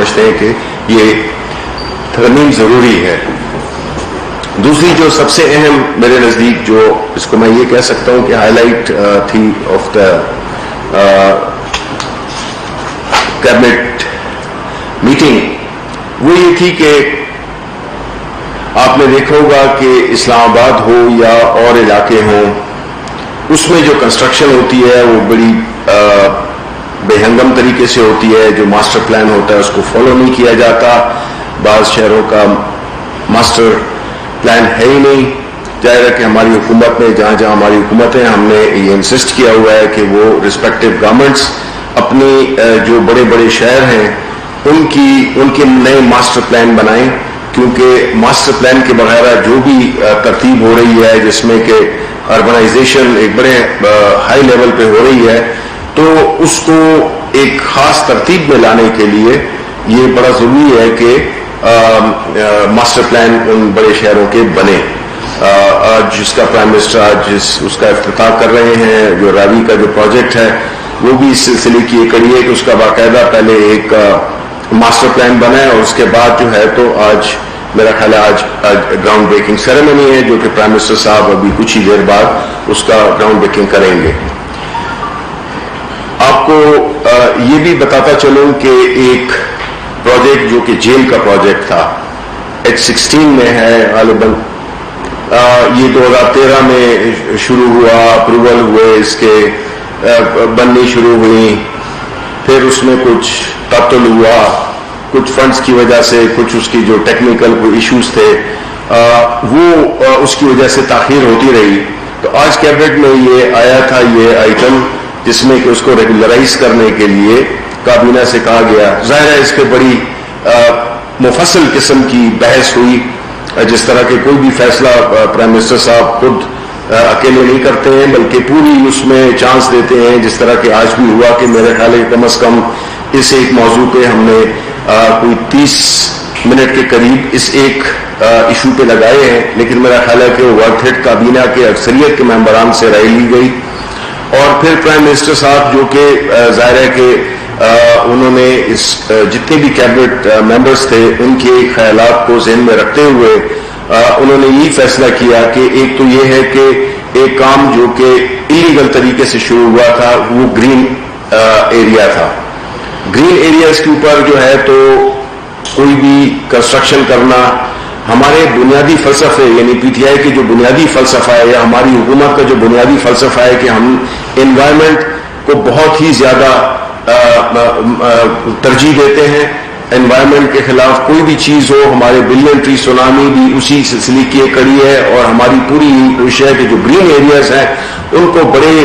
سمجھتے ہیں کہ یہ ترمیم ضروری ہے. دوسری جو سب سے اہم میرے نزدیک جو اس کو میں یہ کہہ سکتا ہوں کہ ہائی لائٹ تھی آف دا کیبنٹ میٹنگ، وہ یہ تھی کہ آپ نے دیکھا ہوگا کہ اسلام آباد ہو یا اور علاقے ہوں، اس میں جو کنسٹرکشن ہوتی ہے وہ بڑی بے ہنگم طریقے سے ہوتی ہے. جو ماسٹر پلان ہوتا ہے اس کو فالو نہیں کیا جاتا. بعض شہروں کا ماسٹر پلان ہے ہی نہیں. ظاہر ہے کہ ہماری حکومت میں جہاں جہاں ہماری حکومتیں، ہم نے یہ انسسٹ کیا ہوا ہے کہ وہ رسپیکٹو گورنمنٹس اپنی جو بڑے بڑے شہر ہیں ان کے نئے ماسٹر پلان بنائیں، کیونکہ ماسٹر پلان کے بغیر جو بھی ترتیب ہو رہی ہے جس میں کہ اربنائزیشن ایک بڑے ہائی لیول پہ ہو رہی ہے، تو اس کو ایک خاص ترتیب میں لانے کے لیے یہ بڑا ضروری ہے کہ ماسٹر پلان ان بڑے شہروں کے بنے. آج جس کا پرائم منسٹر آج اس کا افتتاح کر رہے ہیں، جو راوی کا جو پروجیکٹ ہے، وہ بھی اس سلسلے کی یہ کڑی ہے کہ اس کا باقاعدہ پہلے ایک ماسٹر پلان بنا ہے، اور اس کے بعد جو ہے تو آج میرا خیال ہے آج گراؤنڈ بریکنگ سیریمنی ہے، جو کہ پرائم منسٹر صاحب ابھی کچھ ہی دیر بعد اس کا گراؤنڈ بریکنگ کریں گے. آپ کو یہ بھی بتاتا چلوں کہ ایک پروجیکٹ جو کہ جیل کا پروجیکٹ تھا، H16 میں ہے غالباً، یہ 2013 میں شروع ہوا، اپروول ہوئے، اس کے بننی شروع ہوئی، پھر اس میں کچھ تعطل ہوا، کچھ فنڈز کی وجہ سے، کچھ اس کی جو ٹیکنیکل کوئی ایشوز تھے وہ اس کی وجہ سے تاخیر ہوتی رہی. تو آج کیبنٹ میں یہ آیا تھا یہ آئٹم، جس میں کہ اس کو ریگولرائز کرنے کے لیے کابینہ سے کہا گیا. ظاہر ہے اس پہ بڑی مفصل قسم کی بحث ہوئی، جس طرح کہ کوئی بھی فیصلہ پرائم منسٹر صاحب خود اکیلے نہیں کرتے ہیں، بلکہ پوری اس میں چانس دیتے ہیں، جس طرح کہ آج بھی ہوا کہ میرے خیال ہے کم از کم اس ایک موضوع پہ ہم نے کوئی 30 منٹ کے قریب اس ایک ایشو پہ لگائے ہیں. لیکن میرا خیال ہے کہ وہ ورتھ اٹ، کابینہ کے اکثریت کے ممبران سے رائے لی گئی، اور پھر پرائم منسٹر صاحب جو کہ ظاہر ہے کہ انہوں نے اس جتنے بھی کیبنٹ ممبرز تھے ان کے خیالات کو ذہن میں رکھتے ہوئے انہوں نے یہ فیصلہ کیا کہ ایک تو یہ ہے کہ ایک کام جو کہ ایلیگل طریقے سے شروع ہوا تھا وہ گرین ایریا تھا. گرین ایریاز کے اوپر جو ہے تو کوئی بھی کنسٹرکشن کرنا ہمارے بنیادی فلسفے، یعنی پی ٹی آئی کے جو بنیادی فلسفہ ہے یا ہماری حکومت کا جو بنیادی فلسفہ ہے کہ ہم انوائرمنٹ کو بہت ہی زیادہ ترجیح دیتے ہیں. انوائرمنٹ کے خلاف کوئی بھی چیز ہو، ہمارے بلین ٹری سونامی بھی اسی سلسلے کی ایک کڑی ہے، اور ہماری پوری کوشش ہے کہ جو گرین ایریاز ہیں ان کو بڑے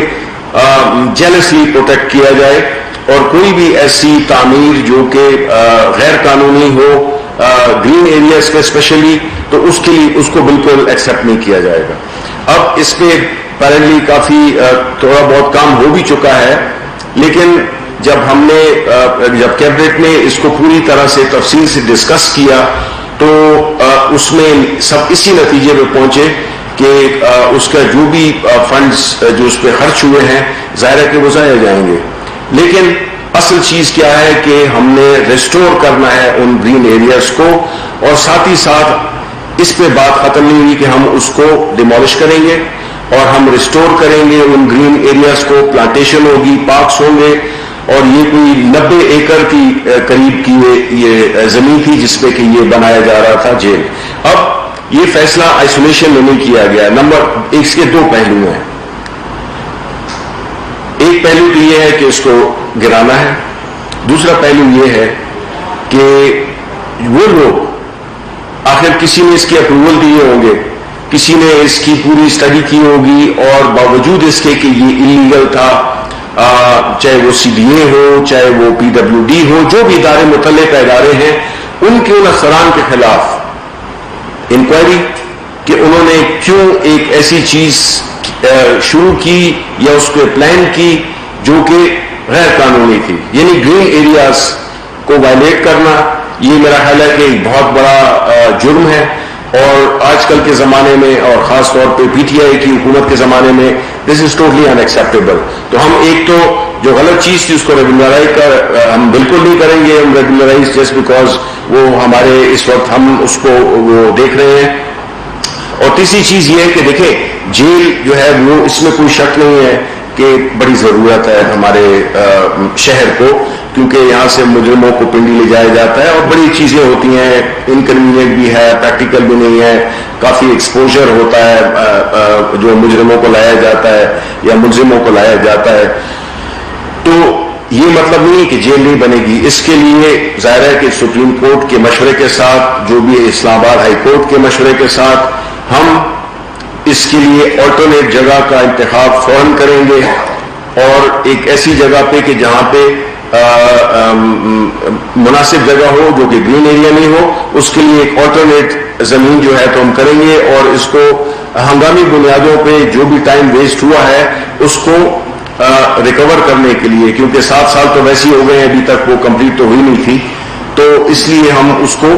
جیلسلی پروٹیکٹ کیا جائے، اور کوئی بھی ایسی تعمیر جو کہ غیر قانونی ہو گرین ایریاز کے اسپیشلی، تو اس کے لیے اس کو بالکل ایکسیپٹ نہیں کیا جائے گا. اب اس پہ پیرنٹلی کافی تھوڑا بہت کام ہو بھی چکا ہے، لیکن جب کیبنٹ نے اس کو پوری طرح سے تفصیل سے ڈسکس کیا تو اس میں سب اسی نتیجے پہ پہنچے کہ اس کا جو بھی فنڈز جو اس پہ خرچ ہوئے ہیں ظاہر ہے کہ وہ ضائع جائیں گے. لیکن اصل چیز کیا ہے کہ ہم نے ریسٹور کرنا ہے ان گرین ایریاز کو، اور ساتھ ہی ساتھ اس پہ بات ختم نہیں ہوئی کہ ہم اس کو ڈیمولش کریں گے اور ہم ریسٹور کریں گے ان گرین ایریاز کو. پلانٹیشن ہوگی، پارکس ہوں گے، اور یہ کوئی 90 ایکڑ کی قریب کی یہ زمین تھی جس پہ کہ یہ بنایا جا رہا تھا جیل. اب یہ فیصلہ آئسولیشن میں نہیں کیا گیا. اس کے 2 پہلو ہیں. ایک پہلو تو یہ ہے کہ اس کو گرانا ہے، دوسرا پہلو یہ ہے کہ وہ لوگ آخر کسی نے اس کے اپروول دیے ہوں گے، کسی نے اس کی پوری اسٹڈی کی ہوگی، اور باوجود اس کے کہ یہ انلیگل تھا، چاہے وہ سی ڈی اے ہو، چاہے وہ پی ڈبلیو ڈی ہو، جو بھی ادارے متعلقہ ادارے ہیں، ان کے ان افسران کے خلاف انکوائری کہ انہوں نے کیوں ایک ایسی چیز شروع کی یا اس پہ پلان کی جو کہ غیر قانونی تھی. یعنی گرین ایریاز کو وائلیٹ کرنا یہ میرا خیال ہے کہ ایک بہت بڑا جرم ہے، اور آج کل کے زمانے میں اور خاص طور پہ پی ٹی آئی کی حکومت کے زمانے میں دس از ٹوٹلی ان ایکسیپٹیبل. تو ہم ایک تو جو غلط چیز تھی اس کو ریگولرائز ہم بالکل نہیں کریں گے. ہم ریگولرائز جسٹ بیکاز وہ ہمارے اس وقت ہم اس کو وہ دیکھ رہے ہیں. اور تیسری چیز یہ ہے کہ دیکھیں جیل جو ہے وہ اس میں کوئی شک نہیں ہے کہ بڑی ضرورت ہے ہمارے شہر کو, کیونکہ یہاں سے مجرموں کو پنڈی لے جایا جاتا ہے اور بڑی چیزیں ہوتی ہیں, انکنوینئنٹ بھی ہے, پریکٹیکل بھی نہیں ہے, کافی ایکسپوجر ہوتا ہے جو مجرموں کو لایا جاتا ہے یا ملزموں کو لایا جاتا ہے. تو یہ مطلب نہیں ہے کہ جیل نہیں بنے گی. اس کے لیے ظاہر ہے کہ سپریم کورٹ کے مشورے کے ساتھ, جو بھی اسلام آباد ہائی کورٹ کے مشورے کے ساتھ, ہم اس کے لیے آلٹرنیٹ جگہ کا انتخاب فوراً کریں گے اور ایک ایسی جگہ پہ کہ جہاں پہ مناسب جگہ ہو جو کہ گرین ایریا نہیں ہو, اس کے لیے ایک آلٹرنیٹ زمین جو ہے تو ہم کریں گے. اور اس کو ہنگامی بنیادوں پہ جو بھی ٹائم ویسٹ ہوا ہے اس کو ریکور کرنے کے لیے, کیونکہ 7 سال تو ویسے ہی ہو گئے ہیں, ابھی تک وہ کمپلیٹ تو ہوئی نہیں تھی, تو اس لیے ہم اس کو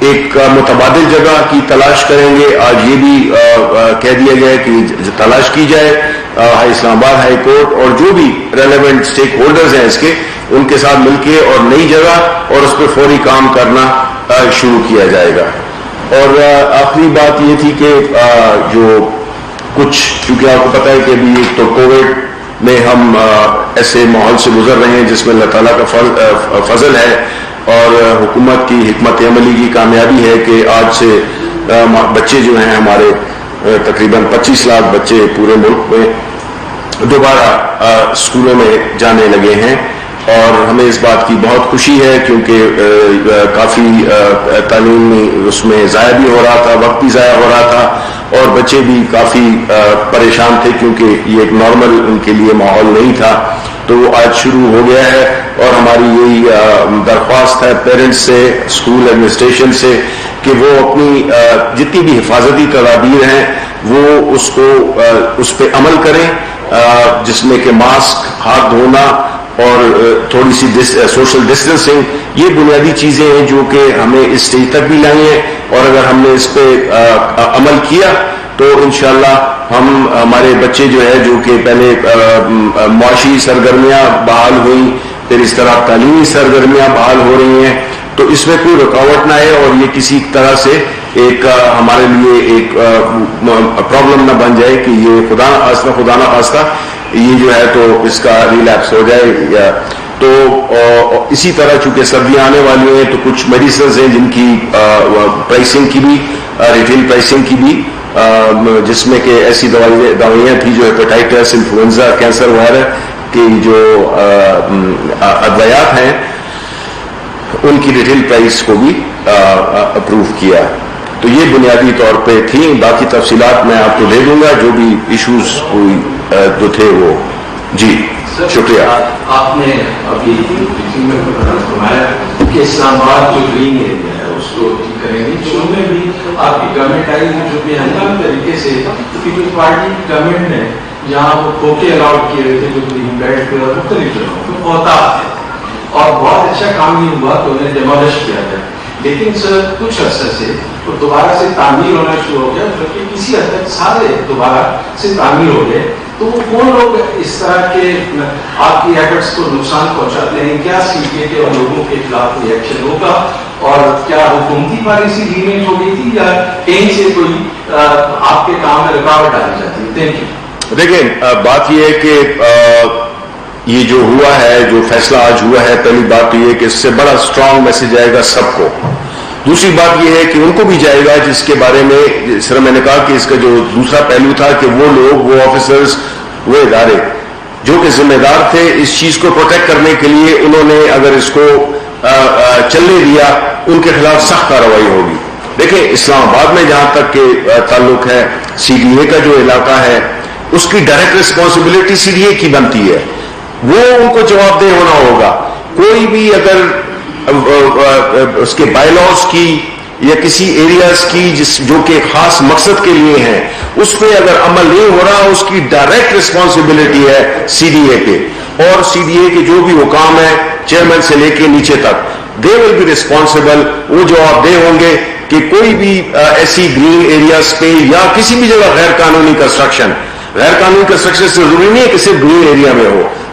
ایک متبادل جگہ کی تلاش کریں گے. آج یہ بھی کہہ دیا گیا ہے کہ تلاش کی جائے اسلام آباد ہائی کورٹ اور جو بھی ریلیونٹ اسٹیک ہولڈرز ہیں اس کے, ان کے ساتھ مل کے اور نئی جگہ اور اس پہ فوری کام کرنا شروع کیا جائے گا. اور آخری بات یہ تھی کہ جو کچھ, چونکہ آپ کو پتہ ہے کہ ابھی تو کووڈ میں ہم ایسے ماحول سے گزر رہے ہیں جس میں اللہ تعالیٰ کا فضل ہے اور حکومت کی حکمت عملی کی کامیابی ہے کہ آج سے بچے جو ہیں ہمارے تقریباً 25 لاکھ بچے پورے ملک میں دوبارہ اسکولوں میں جانے لگے ہیں. اور ہمیں اس بات کی بہت خوشی ہے کیونکہ کافی تعلیم اس میں ضائع بھی ہو رہا تھا, وقت بھی ضائع ہو رہا تھا اور بچے بھی کافی پریشان تھے کیونکہ یہ ایک نارمل ان کے لیے ماحول نہیں تھا. تو وہ آج شروع ہو گیا ہے اور ہماری یہی درخواست ہے پیرنٹس سے, اسکول ایڈمنسٹریشن سے, کہ وہ اپنی جتنی بھی حفاظتی تدابیر ہیں وہ اس پہ عمل کریں, جس میں کہ ماسک, ہاتھ دھونا اور تھوڑی سی سوشل ڈسٹینسنگ, یہ بنیادی چیزیں ہیں جو کہ ہمیں اس اسٹیج تک بھی لائی ہیں. اور اگر ہم نے اس پہ عمل کیا تو انشاءاللہ ہمارے بچے جو ہے جو کہ پہلے معاشی سرگرمیاں بحال ہوئیں, پھر اس طرح تعلیمی سرگرمیاں بحال ہو رہی ہیں, تو اس میں کوئی رکاوٹ نہ آئے اور یہ کسی طرح سے ایک ہمارے لیے ایک پرابلم نہ بن جائے کہ یہ خدا نہ خواستہ یہ جو ہے تو اس کا ریلیپس ہو جائے. تو اسی طرح چونکہ سردیاں آنے والی ہیں تو کچھ میڈیسنز ہیں جن کی پرائسنگ کی بھی, ریٹیل پرائسنگ کی بھی, جس میں کہ ایسی دوائیاں تھیں جو ہیپاٹائٹس, انفلوئنزا, کینسر وغیرہ کی جو ادویات ہیں ان کی ریٹیل پرائس کو بھی اپروو کیا. تو یہ بنیادی طور پہ تھیں, باقی تفصیلات میں آپ کو دے دوں گا جو بھی ایشوز کوئی جو تھے وہ. جی شکریہ. آپ نے ابھی فرمایا کہ اسلام آباد جو گرین ایریا ہے اس کو ٹھیک کریں گے, جو میں بھی آپ کی گورنمنٹ آئی ہے جو کہ ہنگامی طریقے سے پیپلز پارٹی کی گورنمنٹ نے جہاں وہ کھوکے الاؤٹ کیے ہوئے تھے جو گرین بیلٹ پہ اور مختلف جگہوں پہ محتاط تھے اور بہت اچھا کام نہیں ہوا تو انہیں ڈیمولش کیا گیا. لیکن سر کچھ عرصے سے وہ دوبارہ سے تعمیر ہونا شروع ہو گیا, جبکہ کسی حد تک سارے دوبارہ سے تعمیر ہو گئے. تو وہ لوگ اس طرح کے آپ کی ایفرٹس کو نقصان پہنچاتے ہیں, کیا سیکھے کہ اور لوگوں کے خلاف کوئی ایکشن ہوگا اور کیا حکومتی پالیسی لیمٹ ہو گئی تھی یا کہیں سے کوئی آپ کے کام میں رکاوٹ ڈالی جاتی ہے؟ Thank you. دیکھیں بات یہ ہے کہ یہ جو ہوا ہے, جو فیصلہ آج ہوا ہے, پہلی بات تو یہ کہ اس سے بڑا اسٹرانگ میسج آئے گا سب کو. دوسری بات یہ ہے کہ ان کو بھی جائے گا جس کے بارے میں جس طرح میں نے کہا کہ اس کا جو دوسرا پہلو تھا کہ وہ لوگ, وہ آفیسرز, وہ ادارے جو کہ ذمہ دار تھے اس چیز کو پروٹیکٹ کرنے کے لیے, انہوں نے اگر اس کو چلنے دیا ان کے خلاف سخت کارروائی ہوگی. دیکھیں اسلام آباد میں جہاں تک کہ تعلق ہے, سی ڈی اے کا جو علاقہ ہے اس کی direct responsibility C D A کی بنتی ہے, وہ ان کو جواب دہ ہونا ہوگا. کوئی بھی اگر اس کے بائی لاز کی یا کسی ایریاز کی جو کہ خاص مقصد کے لیے ہیں اس پہ اگر عمل نہیں ہو رہا, اس کی ڈائریکٹ رسپانسبلٹی ہے سی ڈی اے پہ, اور سی ڈی اے کے جو بھی حکام ہیں چیئرمین سے لے کے نیچے تک, دے ول بی ریسپانسبل, وہ جواب دہ ہوں گے کہ کوئی بھی ایسی گرین ایریاز پہ یا کسی بھی جگہ غیر قانونی کنسٹرکشن سے ضروری نہیں ہے کہ صرف گرین ایریا میں ہو,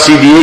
CDA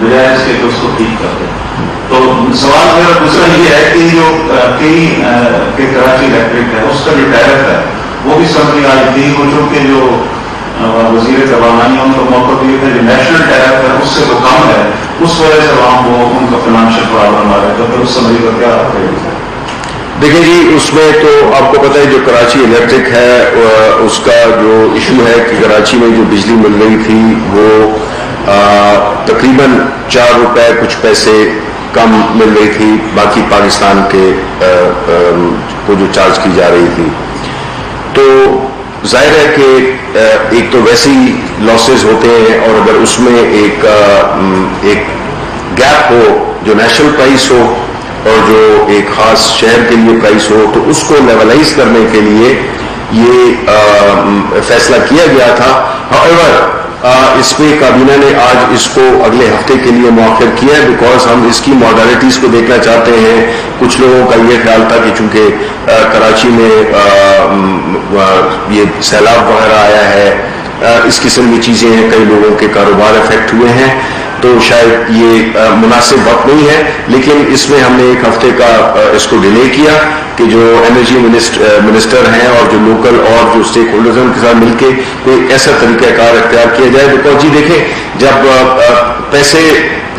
بجائے اس کے کہ اس کو ٹھیک کر دیں. تو سوال میرا دوسرا یہ ہے کہ جو کئی کراچی الیکٹرک ہے اس کا جو ٹیرف ہے وہ بھی سمجھ آئی تھی, وہ چونکہ جو وزیر توانائی ان کو موقع دیے تھے, جو نیشنل ٹیرف ہے اس سے تو کم ہے, اس وجہ سے وہاں وہ ان کا فائنانشیل پرابلم آ رہا ہے. تو پھر اس سمجھ کا کیا ہے؟ دیکھیں جی, اس میں تو آپ کو پتہ ہے جو کراچی الیکٹرک ہے اس کا جو ایشو ہے کہ کراچی میں جو بجلی مل رہی تھی وہ تقریباً 4 روپے کچھ پیسے کم مل رہی تھی باقی پاکستان کے کو جو چارج کی جا رہی تھی. تو ظاہر ہے کہ ایک تو ویسے ہی لاسز ہوتے ہیں, اور اگر اس میں ایک گیپ ہو جو نیشنل پرائس ہو اور جو ایک خاص شہر کے لیے پرائس ہو, تو اس کو لیولائز کرنے کے لیے یہ فیصلہ کیا گیا تھا. however اس پہ کابینہ نے آج اس کو اگلے ہفتے کے لیے مؤخر کیا ہے, بیکاز ہم اس کی ماڈرنٹیز کو دیکھنا چاہتے ہیں. کچھ لوگوں کا یہ خیال تھا کہ چونکہ کراچی میں یہ سیلاب وغیرہ آیا ہے, اس قسم کی چیزیں ہیں, کئی لوگوں کے کاروبار افیکٹ ہوئے ہیں, تو شاید یہ مناسب وقت نہیں ہے. لیکن اس میں ہم نے ایک ہفتے کا اس کو ڈیلے کیا کہ جو انرجی منسٹر ہیں اور جو لوکل اور جو اسٹیک ہولڈرز ہیں ان کے ساتھ مل کے کوئی ایسا طریقہ کار اختیار کیا جائے. بیکاز جی دیکھیں, جب پیسے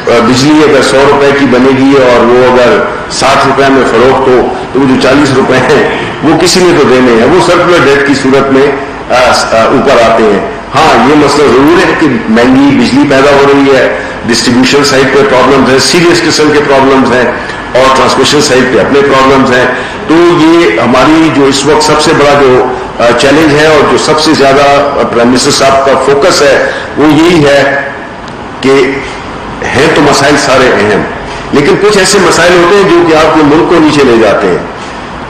بجلی اگر 100 روپے کی بنے گی اور وہ اگر 60 روپے میں فروخت ہو, تو وہ جو 40 روپے ہیں وہ کسی نے تو دینے ہیں, وہ سرکولر ڈیٹ کی صورت میں اوپر آتے ہیں. ہاں, یہ مسئلہ ضرور ہے کہ مہنگی بجلی پیدا ہو رہی ہے, ڈسٹریبیوشن سائڈ پہ پرابلمز ہیں, سیریس قسم کے پرابلمز ہیں, اور ٹرانسمیشن سائڈ پہ اپنے پرابلمز ہیں. تو یہ ہماری جو اس وقت سب سے بڑا جو چیلنج ہے اور جو سب سے زیادہ پرائم منسٹر صاحب کا فوکس ہے وہ یہی ہے کہ ہیں تو مسائل سارے اہم, لیکن کچھ ایسے مسائل ہوتے ہیں جو کہ آپ کے ملک کو نیچے لے جاتے ہیں.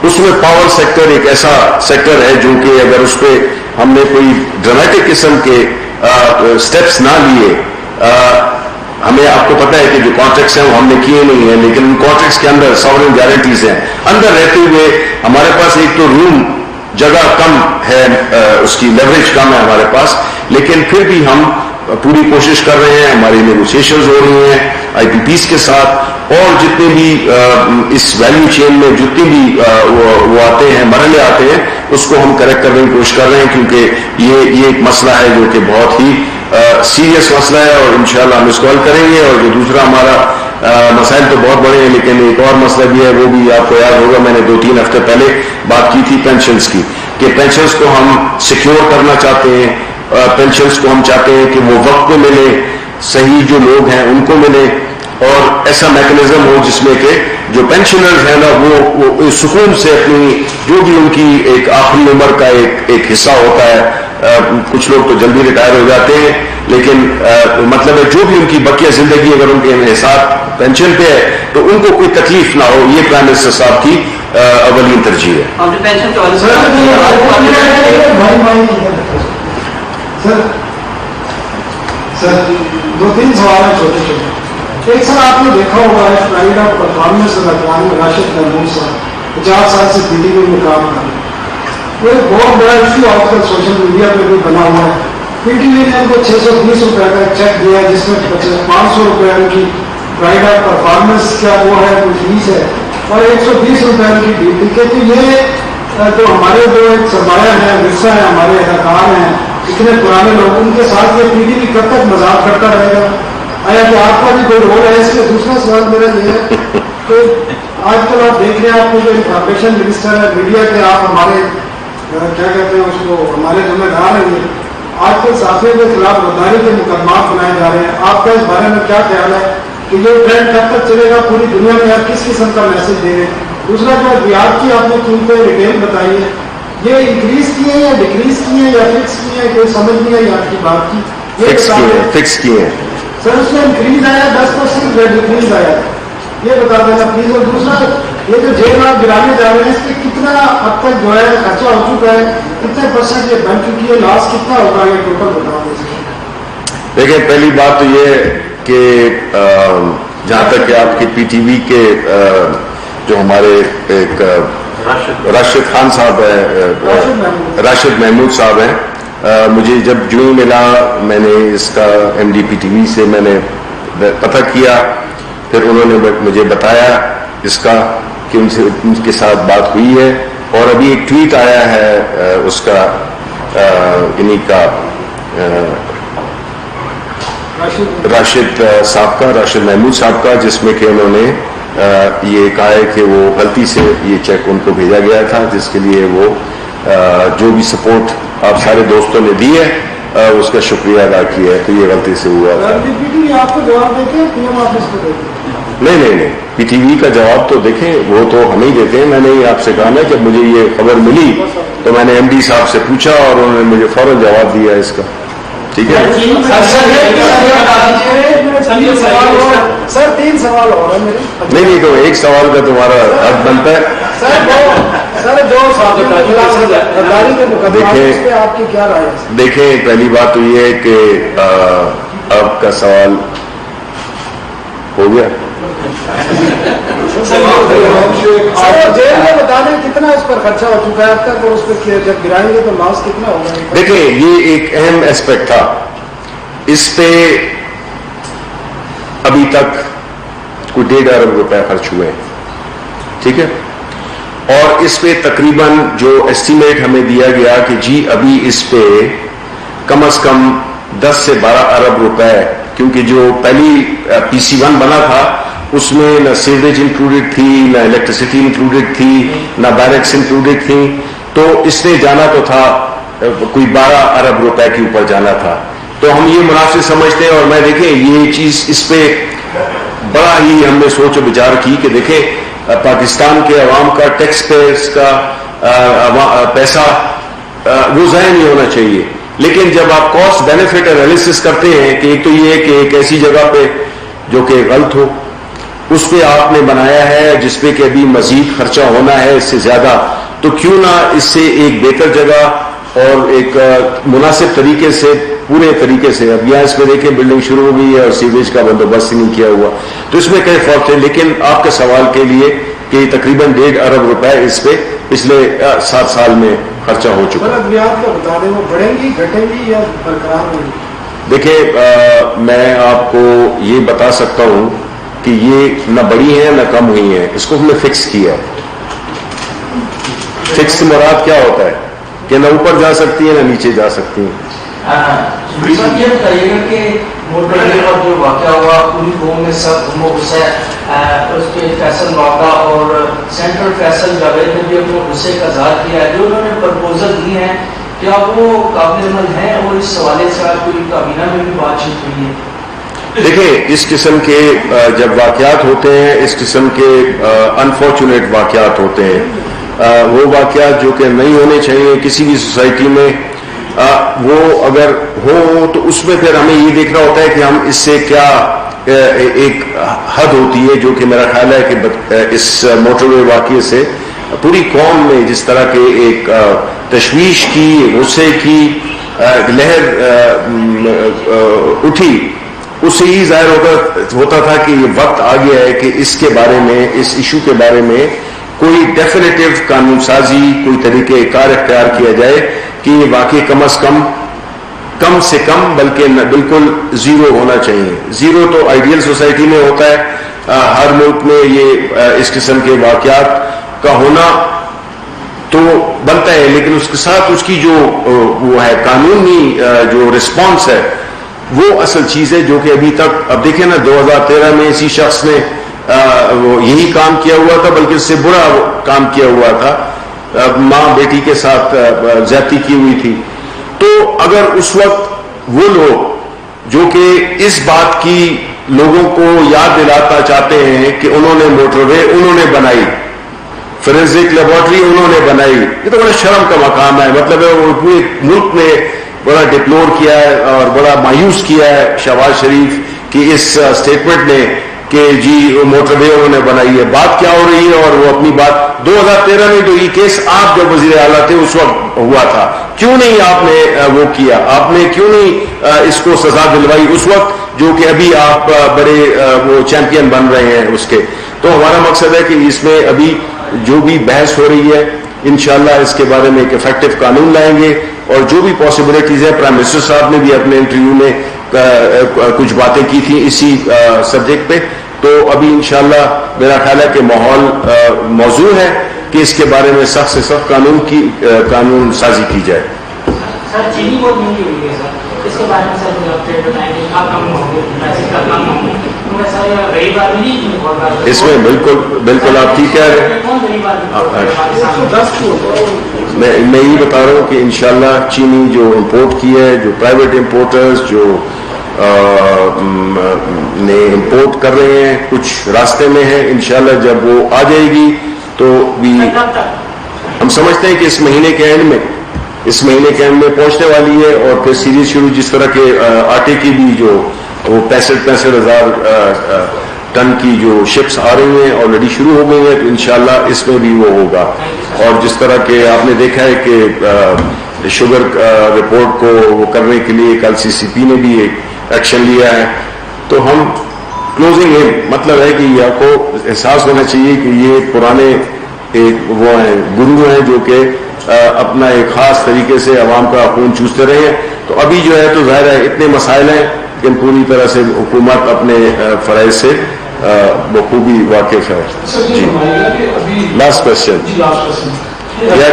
اس میں پاور سیکٹر ایک ایسا سیکٹر ہے جو کہ اگر اس پہ ہم نے کوئی ڈرامیٹک قسم کے سٹیپس نہ لیے, ہمیں آپ کو پتہ ہے کہ جو کانٹریکٹس ہیں وہ ہم نے کیے نہیں ہیں, لیکن ان کانٹریکٹس کے اندر ساورن گارنٹیز ہیں. اندر رہتے ہوئے ہمارے پاس ایک تو روم جگہ کم ہے, اس کی لیوریج کم ہے ہمارے پاس, لیکن پھر بھی ہم پوری کوشش کر رہے ہیں. ہماری نیگوسیشنز ہو رہی ہیں آئی پی پیز کے ساتھ, اور جتنے بھی اس ویلیو چین میں جتنے بھی وہ آتے ہیں, مرحلے آتے ہیں, اس کو ہم کریکٹ کرنے کی کوشش کر رہے ہیں, کیونکہ یہ ایک مسئلہ ہے جو کہ بہت ہی سیریس مسئلہ ہے, اور انشاءاللہ ہم اس کو حل کریں گے. اور جو دوسرا ہمارا مسائل تو بہت بڑے ہیں, لیکن ایک اور مسئلہ بھی ہے, وہ بھی آپ کو یاد ہوگا, میں نے 2-3 ہفتے پہلے بات کی تھی پینشنز کی, کہ پینشنز کو ہم سیکیور کرنا چاہتے ہیں. پینشنز کو ہم چاہتے ہیں کہ وہ وقت پہ ملے, صحیح جو لوگ ہیں ان کو ملے, اور ایسا میکنزم ہو جس میں کہ جو پینشنرز ہیں نا وہ سکون سے اپنی جو بھی ان کی ایک آخری عمر کا ایک حصہ ہوتا ہے, کچھ لوگ تو جلدی ریٹائر ہو جاتے ہیں, لیکن مطلب ہے جو بھی ان کی بقیہ زندگی اگر ان کے انحصار پینشن پہ ہے تو ان کو کوئی تکلیف نہ ہو. یہ پرائم منسٹر صاحب کی اولین ترجیح ہے. سر 2-3 سوال ہیں چھوٹے چھوٹے. ایک سر آپ نے دیکھا ہوگا flight of performance Rashid Mahmood صاحب 50 سال سے پی ٹی وی میں کام کر رہے ہیں. وہ ایک بہت بڑا ایشو آج کل سوشل میڈیا پہ بھی بنا ہوا ہے. پی ٹی وی نے ان کو 620 روپے کا چیک دیا, جس میں 500 روپے ان کی فلائٹ آف پرفارمنس کیا وہ ہے کوئی فیس ہے, اور 120 روپے ان کی ڈیوٹی کے. تو یہ جو ہمارے جو ایک سرمایہ ہے, ورثہ ہے, ہمارے اداکار ہیں, اتنے پرانے لوگ, ان کے ساتھ یہ پی ٹی وی کب تک مذاق کرتا رہے گا؟ آیا کہ آپ کا بھی کوئی رول ہے اس میں؟ دوسرا سوال میرا یہ ہے کہ آج کل آپ دیکھ رہے ہیں, آپ کو جو انفارمیشن منسٹر ہے میڈیا کے, آپ ہمارے کیا کہتے ہیں اس کو, ہمارے ذمہ دار ہیں. یہ آج کل صحافیوں کے خلاف غداری کے مقدمات بنائے جا رہے ہیں. آپ کا اس بارے میں کیا خیال ہے کہ یہ ٹرینڈ کب تک چلے گا؟ پوری دنیا میں آپ کس قسم کا میسج دے رہے ہیں؟ دوسرا جو ریاض کی آپ نے قیمتیں ریٹیل بتائی ہے, یہ انکریز کی ہیں یا ڈکریز کی ہیں یا فکس کی ہیں؟ کوئی سمجھ نہیں آئی آپ کی بات کی. فکس کی ہے سر, اس میں انکریز آیا 10% یا ڈکریز آیا, یہ بتا دینا پلیز. اور دوسرا یہ جو جیل آپ گرانے جا رہے ہیں, اس کے کتنا اب تک جو ہے خرچہ ہو چکا ہے, کتنے % یہ بن چکی ہے, لاس کتنا ہوگا, یہ ٹوٹل بتا دیں. دیکھیں, پہلی بات تو یہ کہ جہاں تک کہ آپ کی پی ٹی وی کے جو ہمارے ایک راشد خان صاحب ہیں, راشد محمود صاحب ہیں, مجھے جب جو ملا میں نے اس کا M D P T V سے میں نے پتہ کیا، پھر انہوں نے مجھے بتایا اس کا کہ ان کے ساتھ بات ہوئی ہے، اور ابھی ایک ٹویٹ آیا ہے اس کا انہی کا راشد صاحب کا، راشد محمود صاحب کا، جس میں کہ انہوں نے یہ کہا ہے کہ وہ غلطی سے یہ چیک ان کو بھیجا گیا تھا، جس کے لیے وہ جو بھی سپورٹ آپ سارے دوستوں نے دی ہے اس کا شکریہ ادا کیا ہے، تو یہ غلطی سے ہوا تھا۔ آپ کو جواب دیتے ہیں پی ایم آفس کو دیتے ہیں؟ نہیں، پی ٹی وی کا جواب تو دیکھیں وہ تو ہم ہی دیتے ہیں۔ میں نے آپ سے کہا نا کہ مجھے یہ خبر ملی تو میں نے ایم ڈی صاحب سے پوچھا اور انہوں نے مجھے فوراً جواب دیا اس کا، ٹھیک ہے۔ سر 3 سوال ہو رہے ہیں میرے۔ نہیں تو ایک سوال کا تمہارا حق بنتا ہے۔ سر جو غداری کے مقدمات اس پہ آپ کی کیا رائے ہے؟ دیکھیں پہلی بات تو یہ ہے کہ آپ کا سوال ہو گیا۔ جیل میں بتا دیں کتنا اس پر خرچہ ہو چکا ہے اب تک، اور اس پہ جب گرائیں گے تو لاس کتنا ہوگا؟ دیکھیں یہ ایک اہم اسپیکٹ تھا، اس پہ ابھی تک کوئی 1.5 ارب روپے خرچ ہوئے ہیں، ٹھیک ہے، اور اس پہ تقریباً جو ایسٹیمیٹ ہمیں دیا گیا کہ جی ابھی اس پہ کم از کم 10 سے 12 ارب روپے، کیونکہ جو پہلی PC1 بنا تھا اس میں نہ سیوریج انکلوڈیڈ تھی، نہ الیکٹریسٹی انکلوڈیڈ تھی، نہ بیرکس انکلوڈیڈ تھی، تو اس نے جانا تو تھا کوئی 12 ارب روپے کے اوپر جانا تھا، تو ہم یہ مناسب سمجھتے ہیں۔ اور میں دیکھیں یہ چیز اس پہ بڑا ہی ہم نے سوچ و بچار کی کہ دیکھیں پاکستان کے عوام کا ٹیکس پیئرز کا پیسہ وہ ضائع نہیں ہونا چاہیے، لیکن جب آپ کاسٹ بینیفٹ انالیسس کرتے ہیں کہ ایک تو یہ ہے کہ ایک ایسی جگہ پہ جو کہ غلط ہو اس پہ آپ نے بنایا ہے جس پہ کہ ابھی مزید خرچہ ہونا ہے اس سے زیادہ، تو کیوں نہ اس سے ایک بہتر جگہ اور ایک مناسب طریقے سے پورے طریقے سے، اب یہاں اس میں دیکھیں بلڈنگ شروع ہو گئی ہے اور سیوریج کا بندوبست ہی نہیں کیا ہوا، تو اس میں کئی فالٹ ہے، لیکن آپ کے سوال کے لیے کہ تقریباً 1.5 ارب روپے اس پہ پچھلے 7 سال میں خرچہ ہو چکا ہے۔ ادویات کا بتا دیں وہ بڑھیں گی گھٹیں گی یا برقرار رہیں گی؟ دیکھیں میں آپ کو یہ بتا سکتا ہوں کہ یہ نہ بڑی ہیں نہ کم ہوئی ہیں، اس کو ہم نے فکس کیا ہے۔ فکس مراد کیا ہوتا ہے کہ نہ اوپر جا سکتی ہیں نہ نیچے جا سکتی ہیں۔ سر یہ بتائیے گا کہ موٹروے کا جو واقعہ ہوا پوری قوم میں سب ہم غصہ اس کے فیصل واقعہ اور سینٹرل فیصل جاوید نے بھی اپنے غصے کا اظہار کیا ہے، جو انہوں نے پرپوزل دی ہیں کیا وہ قابل عمل ہیں، اور اس حوالے سے آپ کوئی کابینہ میں بھی بات چیت ہوئی ہے؟ دیکھیں اس قسم کے جب واقعات ہوتے ہیں، اس قسم کے انفارچونیٹ واقعات ہوتے ہیں، وہ واقعات جو کہ نہیں ہونے چاہیے کسی بھی سوسائٹی میں، وہ اگر ہو تو اس میں پھر ہمیں یہ دیکھنا ہوتا ہے کہ ہم اس سے کیا ایک حد ہوتی ہے، جو کہ میرا خیال ہے کہ اس موٹر وے واقعے سے پوری قوم میں جس طرح کے ایک تشویش کی، غصے کی لہر اٹھی، اس سے یہ ظاہر ہوتا تھا کہ یہ وقت آ گیا ہے کہ اس کے بارے میں، اس ایشو کے بارے میں کوئی ڈیفینیٹو قانون سازی، کوئی طریقہ کار اختیار کیا جائے کہ یہ واقعی کم از کم سے کم بلکہ بالکل زیرو ہونا چاہیے۔ زیرو تو آئیڈیل سوسائٹی میں ہوتا ہے، ہر ملک میں یہ اس قسم کے واقعات کا ہونا تو بنتا ہے، لیکن اس کے ساتھ اس کی جو وہ ہے قانونی جو رسپانس ہے وہ اصل چیز ہے، جو کہ ابھی تک اب دیکھیں نا 2013 میں اسی شخص نے وہ یہی کام کیا ہوا تھا، بلکہ اس سے برا کام کیا ہوا تھا، ماں بیٹی کے ساتھ زیادتی کی ہوئی تھی۔ تو اگر اس وقت وہ لوگ جو کہ اس بات کی لوگوں کو یاد دلانا چاہتے ہیں کہ انہوں نے موٹر وے انہوں نے بنائی، فورینزک لیبارٹری انہوں نے بنائی، یہ تو بڑا شرم کا مقام ہے، مطلب ہے وہ پورے ملک نے بڑا ڈپلور کیا ہے اور بڑا مایوس کیا ہے شہباز شریف کی اس سٹیٹمنٹ نے کہ جی موٹر وے انہوں نے بنائی ہے۔ بات کیا ہو رہی ہے اور وہ اپنی بات 2013 میں جو یہ کیس آپ جب وزیر اعلیٰ تھے اس وقت ہوا تھا، کیوں نہیں آپ نے وہ کیا، آپ نے کیوں نہیں اس کو سزا دلوائی اس وقت، جو کہ ابھی آپ بڑے وہ چیمپئن بن رہے ہیں اس کے۔ تو ہمارا مقصد ہے کہ اس میں ابھی جو بھی بحث ہو رہی ہے انشاءاللہ اس کے بارے میں ایک افیکٹو قانون لائیں گے، اور جو بھی پاسبلٹیز ہے پرائم منسٹر صاحب نے بھی اپنے انٹرویو میں کچھ باتیں کی تھی اسی سبجیکٹ پہ. تو ابھی انشاءاللہ میرا خیال ہے کہ ماحول موزوں ہے کہ اس کے بارے میں سخت سے سخت قانون سازی کی جائے. سر چینی بہت مہنگی ہوئی ہے سر, اس کے بارے میں سر مجھے اپڈیٹ بتائیں گے, آپ کم ہوں گے پیسے کا کم ہوں گے, کیونکہ سر غریب آدمی نہیں بہت اس میں بالکل آپ ٹھیک کہہ رہے ہیں. کون غریب آدمی میں یہ بتا رہا ہوں کہ انشاءاللہ چینی جو امپورٹ کی ہے, جو پرائیویٹ امپورٹرز جو نے امپورٹ کر رہے ہیں, کچھ راستے میں ہیں, انشاءاللہ جب وہ آ جائے گی تو بھی ہم سمجھتے ہیں کہ اس مہینے کے اینڈ میں پہنچنے والی ہے. اور پھر سیریز شروع جس طرح کے آٹے کی بھی جو وہ 65,000 ٹن کی جو شپس آ رہی ہیں آلریڈی شروع ہو گئی ہیں, تو انشاءاللہ اس میں بھی وہ ہوگا. اور جس طرح کہ آپ نے دیکھا ہے کہ شوگر رپورٹ کو وہ کرنے کے لیے کل CCP نے بھی ایک ایکشن لیا ہے. تو ہم کلوزنگ ہے, مطلب ہے کہ یہ آپ کو احساس ہونا چاہیے کہ یہ پرانے ایک وہ ہیں گرو ہیں جو کہ اپنا ایک خاص طریقے سے عوام کا خون چوستے رہے ہیں. تو ابھی جو ہے تو ظاہر ہے اتنے مسائل ہیں کہ پوری طرح سے حکومت اپنے فرائض سے بخوبی واقف ہے. جی last question.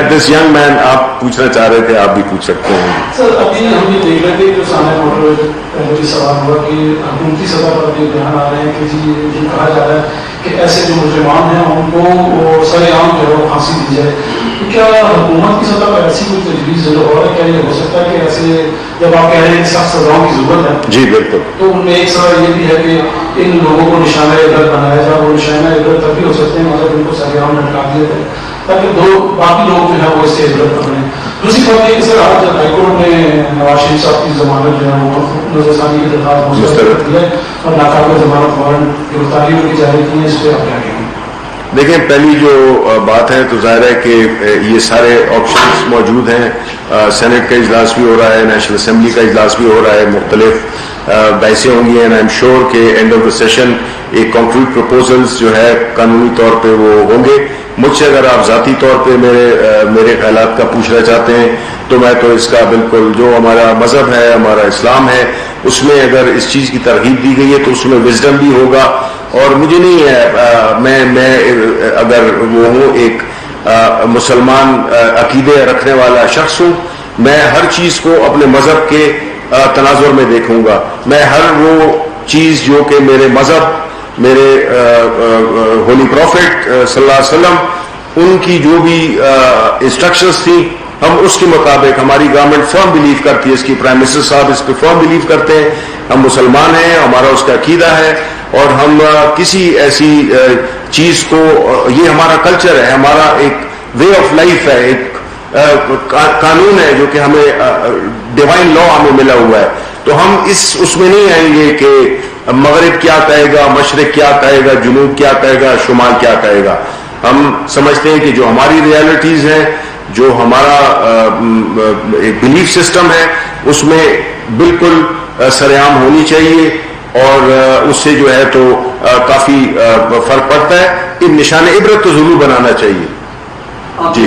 This young man آپ پوچھنا چاہ رہے تھے, آپ بھی پوچھ سکتے ہیں. سر ابھی ہم یہ دیکھ رہے تھے کہ سامنے موٹر پہلے سوال ہوا کہ حکومتی سطح پر ابھی بیان آ رہے ہیں کہ جی یہ کہا جا رہا ہے کہ ایسے جو مسلمان ہیں ان کو سر عام جو ہے وہ پھانسی دی جائے. تو کیا حکومت کی سطح پر ایسی کوئی تجویز جو ہو رہا ہے, کیا یہ ہو سکتا ہے کہ ایسے جب آپ کہہ رہے ہیں کہ سخت سزاؤں کی ضرورت ہے, جی بالکل, تو ان میں ایک سوال یہ بھی ہے کہ ان لوگوں کو نشانہ عبرت بنایا جائے. وہ نشانہ عبرت تب بھی ہو سکتے ہیں مطلب ان کو سر عام لٹکا دیا جائے تاکہ باقی لوگ جو ہے وہ اس سے عبرت پکڑیں. دوسری بات یہ کہ سر آج ہائی کورٹ نے نواز شریف صاحب کی ضمانت جو ہے وہ نظر ثانی کی درخواست مسترد کی ہے اور ناقابل ضمانت وارنٹ گرفتاری ان کی جاری کی ہے. اس پہ آپ کیا کہیں گے؟ دیکھیں پہلی جو بات ہے تو ظاہر ہے کہ یہ سارے آپشنز موجود ہیں. سینٹ کا اجلاس بھی ہو رہا ہے, نیشنل اسمبلی کا اجلاس بھی ہو رہا ہے, مختلف بحثیں ہوں گی. اینڈ آئی ایم شیور کہ اینڈ آف دا سیشن ایک کانکریٹ پروپوزلز جو ہے قانونی طور پہ وہ ہوں گے. مجھ سے اگر آپ ذاتی طور پہ میرے خیالات کا پوچھنا چاہتے ہیں تو میں تو اس کا بالکل جو ہمارا مذہب ہے, ہمارا اسلام ہے, اس میں اگر اس چیز کی ترغیب دی گئی ہے تو اس میں وزڈم بھی ہوگا. اور مجھے نہیں ہے, میں اگر وہ ہوں ایک مسلمان عقیدے رکھنے والا شخص ہوں, میں ہر چیز کو اپنے مذہب کے تناظر میں دیکھوں گا. میں ہر وہ چیز جو کہ میرے مذہب, میرے ہولی پروفٹ صلی اللہ علیہ وسلم ان کی جو بھی انسٹرکشنز تھیں, ہم اس کے مطابق, ہماری گورنمنٹ فرم بلیو کرتی ہے, اس کی پرائم منسٹر صاحب اس پہ فرم بلیو کرتے ہیں. ہم مسلمان ہیں, ہمارا اس کا عقیدہ ہے, اور ہم کسی ایسی چیز کو, یہ ہمارا کلچر ہے, ہمارا ایک وے آف لائف ہے, ایک قانون ہے جو کہ ہمیں ڈیوائن لا ہمیں ملا ہوا ہے. تو ہم اس میں نہیں آئیں گے کہ مغرب کیا کہے گا, مشرق کیا کہے گا, جنوب کیا کہے گا, شمال کیا کہے گا. ہم سمجھتے ہیں کہ جو ہماری ریالٹیز ہیں, جو ہمارا ایک بلیف سسٹم ہے, اس میں بالکل سرعام ہونی چاہیے, اور اس سے جو ہے تو کافی فرق پڑتا ہے. ان نشان عبرت تو ضرور بنانا چاہیے. جی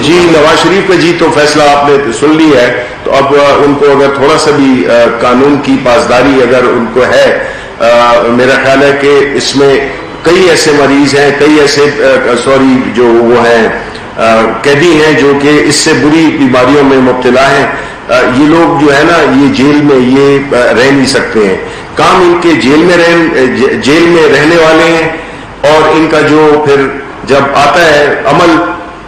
جی نواز شریف کا جی تو فیصلہ آپ نے سن لی ہے, تو اب ان کو اگر تھوڑا سا بھی قانون کی پاسداری اگر ان کو ہے, میرا خیال ہے کہ اس میں کئی ایسے مریض ہیں, کئی ایسے جو وہ ہیں قیدی ہیں جو کہ اس سے بری بیماریوں میں مبتلا ہیں. یہ لوگ جو ہے نا, یہ جیل میں یہ رہ نہیں سکتے ہیں. کام ان کے جیل میں رہنے والے ہیں, اور ان کا جو پھر جب آتا ہے عمل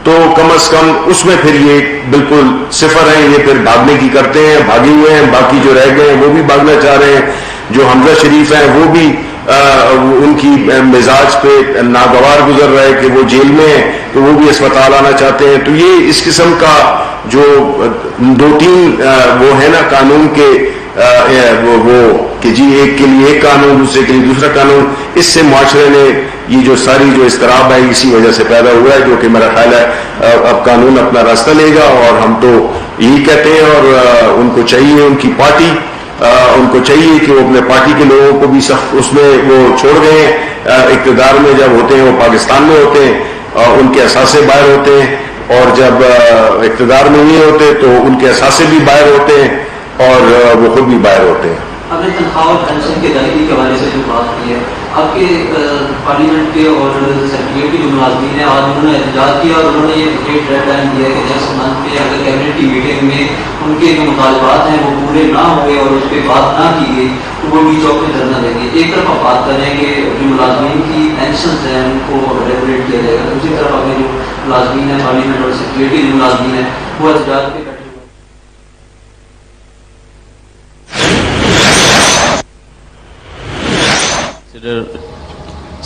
تو کم از کم اس میں پھر یہ بالکل صفر ہیں. یہ پھر بھاگنے کی کرتے ہیں, بھاگے ہوئے ہیں. باقی جو رہ گئے ہیں وہ بھی بھاگنا چاہ رہے ہیں. جو حمزہ شریف ہیں وہ بھی ان کی مزاج پہ ناگوار گزر رہا ہے کہ وہ جیل میں ہیں, تو وہ بھی اسپتال آنا چاہتے ہیں. تو یہ اس قسم کا جو دو تین وہ ہے نا قانون کے وہ کہ جی ایک کے لیے ایک قانون, دوسرے کے لیے دوسرا قانون, اس سے معاشرے نے یہ جو ساری جو اضطراب ہے اسی وجہ سے پیدا ہوا ہے, جو کہ میرا خیال ہے اب قانون اپنا راستہ لے گا. اور ہم تو یہی کہتے ہیں, اور ان کو چاہیے, ان کی پارٹی ان کو چاہیے کہ وہ اپنے پارٹی کے لوگوں کو بھی سخت اس میں وہ چھوڑ گئے ہیں. اقتدار میں جب ہوتے ہیں وہ پاکستان میں ہوتے ہیں, ان کے اثاثے باہر ہوتے ہیں, اور جب اقتدار میں نہیں ہوتے تو ان کے اثاثے بھی باہر ہوتے ہیں. اور وہ خود بھی باہر ہوتے ہیں. آپ نے تنخواہ اور پینشن کے ادائیگی کے حوالے سے جو بات کی ہے، آپ کے پارلیمنٹ کے اور سیکریٹریٹ کے جو ملازمین ہیں آج انہوں نے احتجاج کیا اور انہوں نے یہ ڈیٹ لائن دیا کہ نیکسٹ منتھ میں اگر کیبنٹ کی میٹنگ میں ان کے جو مطالبات ہیں وہ پورے نہ ہوئے اور اس پہ بات نہ کی گئی تو وہ ڈی چوک میں دھرنا دیں گے. ایک طرف آپ بات کریں کہ جو ملازمین کی پینشنز ہیں ان کو ریگولیٹ کیا جائے گا، دوسری طرف آپ جو ملازمین ہیں پارلیمنٹ اور سیکریٹریٹ کے جو ملازمین ہیں وہ احتجاج پہ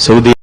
Saudi